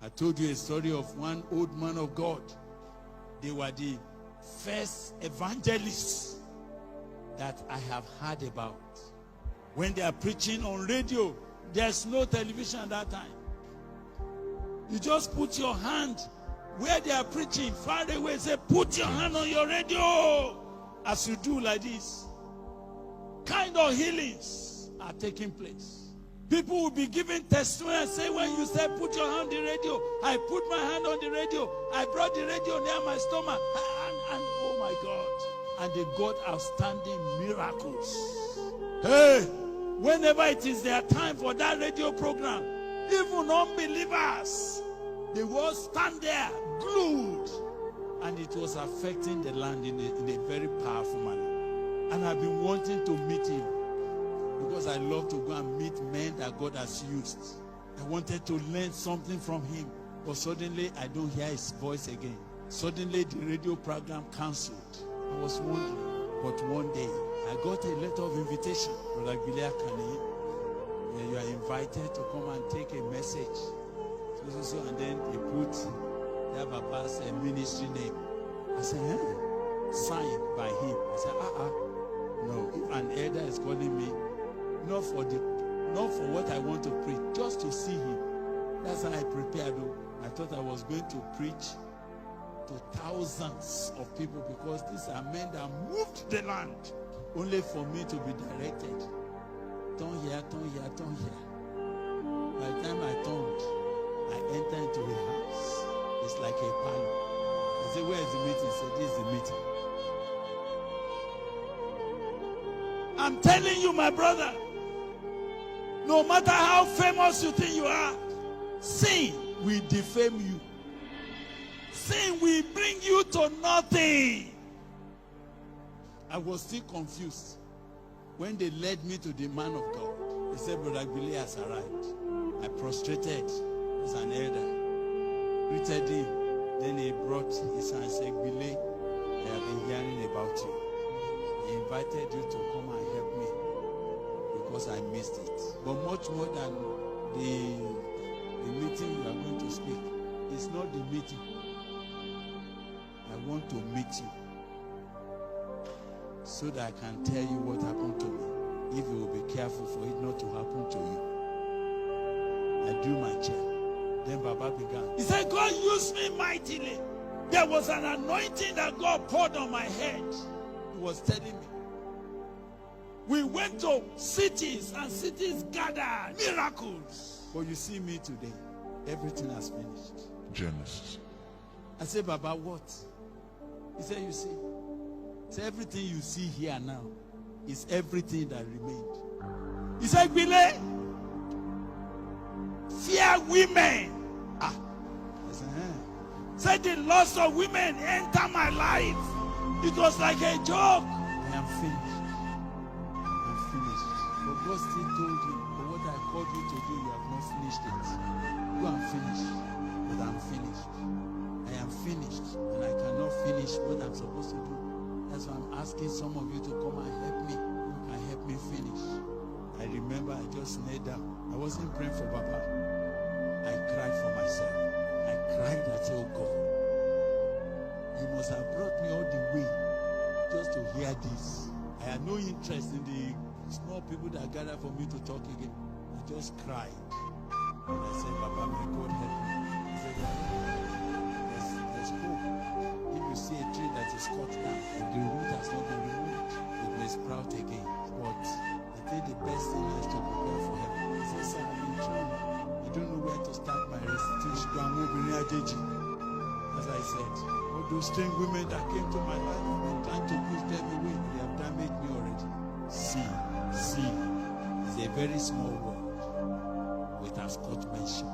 I told you a story of one old man of God. They were the first evangelists that I have heard about. When they are preaching on radio, there's no television at that time. You just put your hand where they are preaching, far away, say, put your hand on your radio. As you do like this, kind of healings are taking place. People will be giving testimony and say, when you say, put your hand on the radio, I put my hand on the radio. I brought the radio near my stomach. And oh my God. And they got outstanding miracles. Hey, whenever it is their time for that radio program, even unbelievers, they will stand there glued. And it was affecting the land in a very powerful manner. And I've been wanting to meet him, because I love to go and meet men that God has used. I wanted to learn something from him, but suddenly I don't hear his voice again. Suddenly the radio program cancelled. I was wondering, but one day I got a letter of invitation. Baba Gbile Akanni, you are invited to come and take a message. So, and then they put their Baba's ministry name. I said, signed by him. I said, no, if an elder is calling me, not for what I want to preach, just to see him. That's how I prepared. I thought I was going to preach to thousands of people, because these are men that moved the land, only for me to be directed. Turn here, turn here, turn here. By the time I turned, I entered into a house. It's like a parlor. I said, where is the meeting? He said, this is the meeting. I'm telling you, my brother, no matter how famous you think you are, sin will defame you. Sin will bring you to nothing. I was still confused when they led me to the man of God. They said, Brother Gbile has arrived. I prostrated as an elder, greeted him. Then he brought his hand and said, Gbile, I have been hearing about you. He invited you to come and help me, because I missed it. But much more than the meeting you are going to speak, it's not the meeting. I want to meet you so that I can tell you what happened to me, if you will be careful for it not to happen to you. I drew my chair. Then Baba began. He said, God used me mightily. There was an anointing that God poured on my head. He was telling me. We went to cities, and cities gathered miracles. But you see me today, everything has finished. Genesis. I said, Baba, what? He said, you see. He said, everything you see here now is everything that remained. He said, Gbile, fear women. I said, said the loss of women enter my life. It was like a joke. I am finished. I'm finished. But God still told him, but what I called you to do, you have not finished it. Go and finish. But I'm finished. I am finished. And I cannot finish what I'm supposed to do. That's why I'm asking some of you to come and help me. And help me finish. I remember I just knelt down. I wasn't praying for Baba. I cried for myself. I cried. I said, oh God, you must have brought me all the way just to hear this. I had no interest in the small people that gathered for me to talk again. I just cried. And I said, Baba, may God help me. He said, there's hope. If you see a tree that is cut down and the root has not been removed, it may sprout again. But I think the best thing is to prepare for heaven. He said, sir, I've been trying. I don't know where to start my restitution. As I said, all those strange women that came to my life, I've been trying to push them away. They have damaged me already. See, is a very small word. It has got mention.